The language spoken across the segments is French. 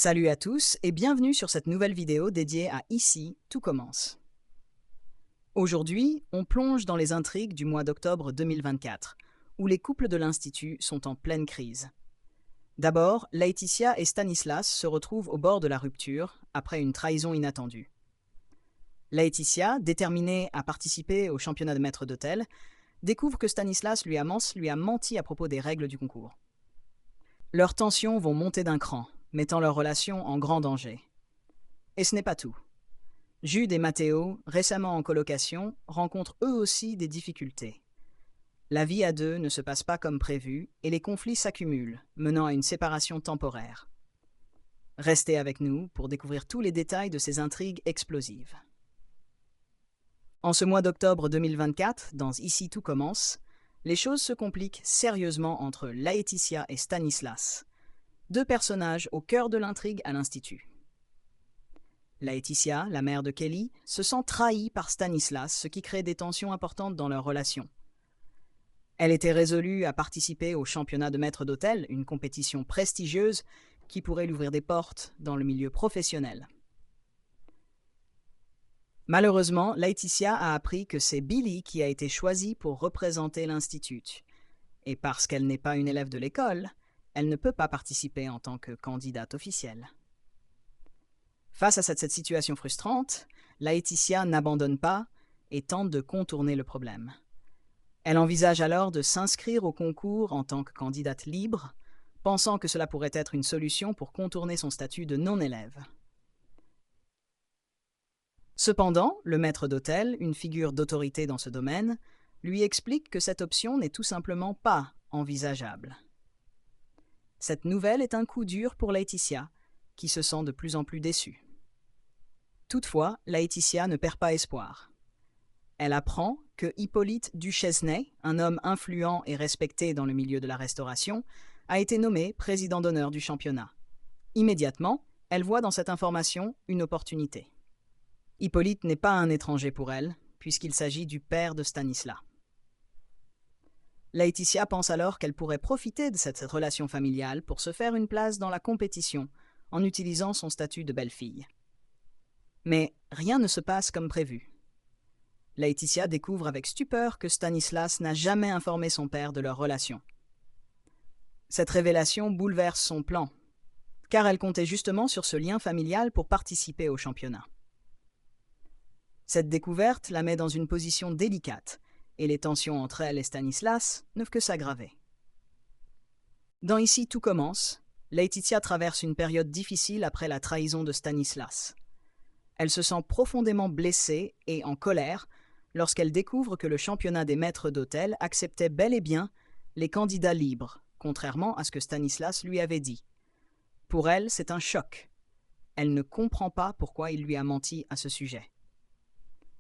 Salut à tous et bienvenue sur cette nouvelle vidéo dédiée à Ici, tout commence. Aujourd'hui, on plonge dans les intrigues du mois d'octobre 2024, où les couples de l'Institut sont en pleine crise. D'abord, Laetitia et Stanislas se retrouvent au bord de la rupture après une trahison inattendue. Laetitia, déterminée à participer au championnat de maître d'hôtel, découvre que Stanislas lui a menti à propos des règles du concours. Leurs tensions vont monter d'un cran, mettant leur relation en grand danger. Et ce n'est pas tout. Jude et Matteo, récemment en colocation, rencontrent eux aussi des difficultés. La vie à deux ne se passe pas comme prévu et les conflits s'accumulent, menant à une séparation temporaire. Restez avec nous pour découvrir tous les détails de ces intrigues explosives. En ce mois d'octobre 2024, dans Ici tout commence, les choses se compliquent sérieusement entre Laetitia et Stanislas, deux personnages au cœur de l'intrigue à l'Institut. Laetitia, la mère de Kelly, se sent trahie par Stanislas, ce qui crée des tensions importantes dans leur relation. Elle était résolue à participer au championnat de maître d'hôtel, une compétition prestigieuse qui pourrait lui ouvrir des portes dans le milieu professionnel. Malheureusement, Laetitia a appris que c'est Billy qui a été choisi pour représenter l'Institut. Et parce qu'elle n'est pas une élève de l'école, elle ne peut pas participer en tant que candidate officielle. Face à cette situation frustrante, Laetitia n'abandonne pas et tente de contourner le problème. Elle envisage alors de s'inscrire au concours en tant que candidate libre, pensant que cela pourrait être une solution pour contourner son statut de non-élève. Cependant, le maître d'hôtel, une figure d'autorité dans ce domaine, lui explique que cette option n'est tout simplement pas envisageable. Cette nouvelle est un coup dur pour Laetitia, qui se sent de plus en plus déçue. Toutefois, Laetitia ne perd pas espoir. Elle apprend que Hippolyte Duchesnay, un homme influent et respecté dans le milieu de la restauration, a été nommé président d'honneur du championnat. Immédiatement, elle voit dans cette information une opportunité. Hippolyte n'est pas un étranger pour elle, puisqu'il s'agit du père de Stanislas. Laetitia pense alors qu'elle pourrait profiter de cette relation familiale pour se faire une place dans la compétition en utilisant son statut de belle-fille. Mais rien ne se passe comme prévu. Laetitia découvre avec stupeur que Stanislas n'a jamais informé son père de leur relation. Cette révélation bouleverse son plan, car elle comptait justement sur ce lien familial pour participer au championnat. Cette découverte la met dans une position délicate, et les tensions entre elle et Stanislas ne peuvent que s'aggraver. Dans Ici tout commence, Laetitia traverse une période difficile après la trahison de Stanislas. Elle se sent profondément blessée et en colère lorsqu'elle découvre que le championnat des maîtres d'hôtel acceptait bel et bien les candidats libres, contrairement à ce que Stanislas lui avait dit. Pour elle, c'est un choc. Elle ne comprend pas pourquoi il lui a menti à ce sujet.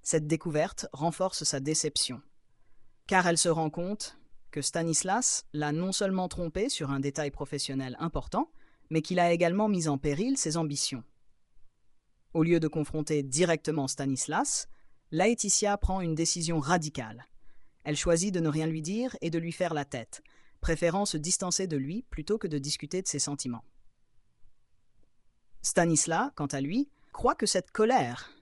Cette découverte renforce sa déception, car elle se rend compte que Stanislas l'a non seulement trompée sur un détail professionnel important, mais qu'il a également mis en péril ses ambitions. Au lieu de confronter directement Stanislas, Laetitia prend une décision radicale. Elle choisit de ne rien lui dire et de lui faire la tête, préférant se distancer de lui plutôt que de discuter de ses sentiments. Stanislas, quant à lui, croit que cette colère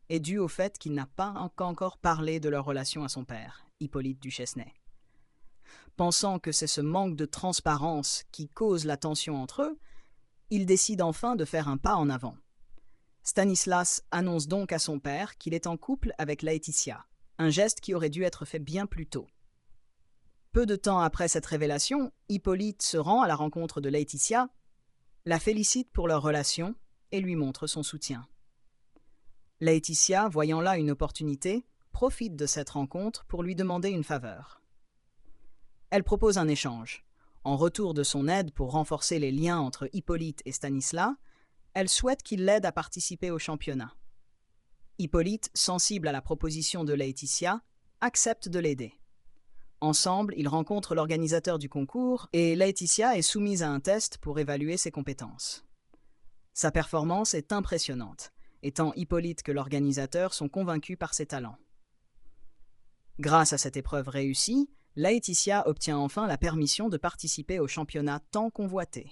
est due au fait qu'il n'a pas encore parlé de leur relation à son père, Hippolyte Duchesnay. Pensant que c'est ce manque de transparence qui cause la tension entre eux, il décide enfin de faire un pas en avant. Stanislas annonce donc à son père qu'il est en couple avec Laetitia, un geste qui aurait dû être fait bien plus tôt. Peu de temps après cette révélation, Hippolyte se rend à la rencontre de Laetitia, la félicite pour leur relation et lui montre son soutien. Laetitia, voyant là une opportunité, profite de cette rencontre pour lui demander une faveur. Elle propose un échange. En retour de son aide pour renforcer les liens entre Hippolyte et Stanislas, elle souhaite qu'il l'aide à participer au championnat. Hippolyte, sensible à la proposition de Laetitia, accepte de l'aider. Ensemble, ils rencontrent l'organisateur du concours et Laetitia est soumise à un test pour évaluer ses compétences. Sa performance est impressionnante, et tant Hippolyte que l'organisateur sont convaincus par ses talents. Grâce à cette épreuve réussie, Laetitia obtient enfin la permission de participer au championnat tant convoité.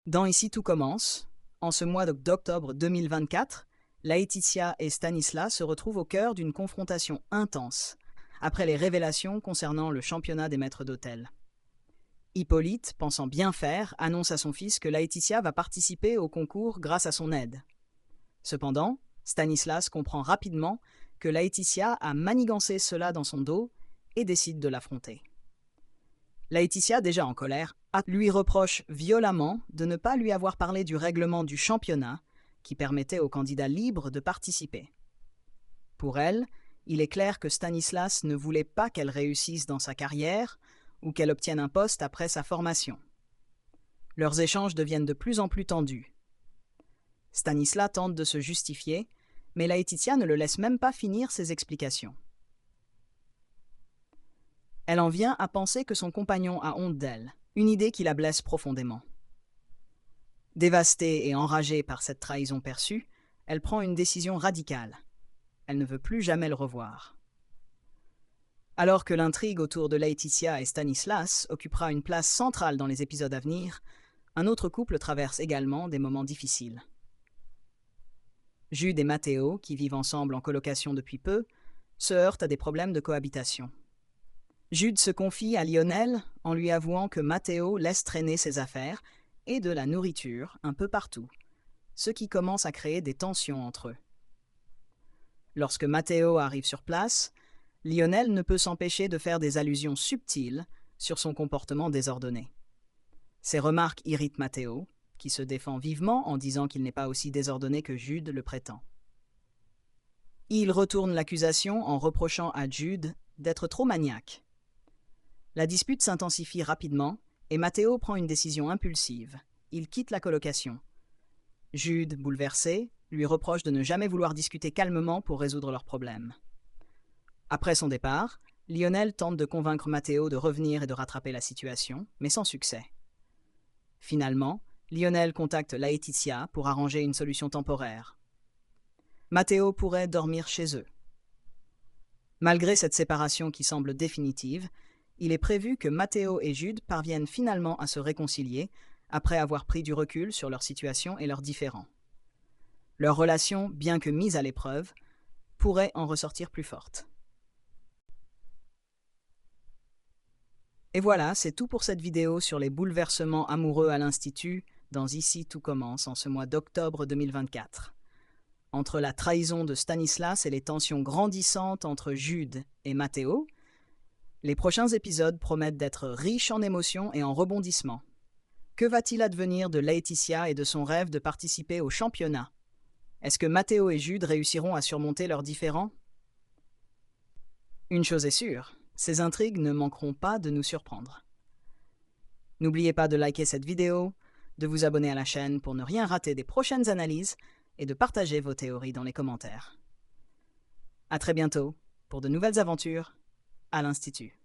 Dans Ici tout commence, en ce mois d'octobre 2024, Laetitia et Stanislas se retrouvent au cœur d'une confrontation intense, après les révélations concernant le championnat des maîtres d'hôtel. Hippolyte, pensant bien faire, annonce à son fils que Laetitia va participer au concours grâce à son aide. Cependant, Stanislas comprend rapidement que Laetitia a manigancé cela dans son dos et décide de l'affronter. Laetitia, déjà en colère, lui reproche violemment de ne pas lui avoir parlé du règlement du championnat qui permettait aux candidats libres de participer. Pour elle, il est clair que Stanislas ne voulait pas qu'elle réussisse dans sa carrière ou qu'elle obtienne un poste après sa formation. Leurs échanges deviennent de plus en plus tendus. Stanislas tente de se justifier, mais Laetitia ne le laisse même pas finir ses explications. Elle en vient à penser que son compagnon a honte d'elle, une idée qui la blesse profondément. Dévastée et enragée par cette trahison perçue, elle prend une décision radicale. Elle ne veut plus jamais le revoir. Alors que l'intrigue autour de Laetitia et Stanislas occupera une place centrale dans les épisodes à venir, un autre couple traverse également des moments difficiles. Jude et Matteo, qui vivent ensemble en colocation depuis peu, se heurtent à des problèmes de cohabitation. Jude se confie à Lionel en lui avouant que Matteo laisse traîner ses affaires et de la nourriture un peu partout, ce qui commence à créer des tensions entre eux. Lorsque Matteo arrive sur place, Lionel ne peut s'empêcher de faire des allusions subtiles sur son comportement désordonné. Ces remarques irritent Matteo, qui se défend vivement en disant qu'il n'est pas aussi désordonné que Jude le prétend. Il retourne l'accusation en reprochant à Jude d'être trop maniaque. La dispute s'intensifie rapidement et Matteo prend une décision impulsive. Il quitte la colocation. Jude, bouleversé, lui reproche de ne jamais vouloir discuter calmement pour résoudre leurs problèmes. Après son départ, Lionel tente de convaincre Matteo de revenir et de rattraper la situation, mais sans succès. Finalement, Lionel contacte Laetitia pour arranger une solution temporaire. Matteo pourrait dormir chez eux. Malgré cette séparation qui semble définitive, il est prévu que Matteo et Jude parviennent finalement à se réconcilier après avoir pris du recul sur leur situation et leurs différends. Leur relation, bien que mise à l'épreuve, pourrait en ressortir plus forte. Et voilà, c'est tout pour cette vidéo sur les bouleversements amoureux à l'Institut dans Ici tout commence en ce mois d'octobre 2024. Entre la trahison de Stanislas et les tensions grandissantes entre Jude et Matteo, les prochains épisodes promettent d'être riches en émotions et en rebondissements. Que va-t-il advenir de Laetitia et de son rêve de participer au championnat? Est-ce que Matteo et Jude réussiront à surmonter leurs différends? Une chose est sûre, ces intrigues ne manqueront pas de nous surprendre. N'oubliez pas de liker cette vidéo, de vous abonner à la chaîne pour ne rien rater des prochaines analyses et de partager vos théories dans les commentaires. À très bientôt pour de nouvelles aventures à l'Institut.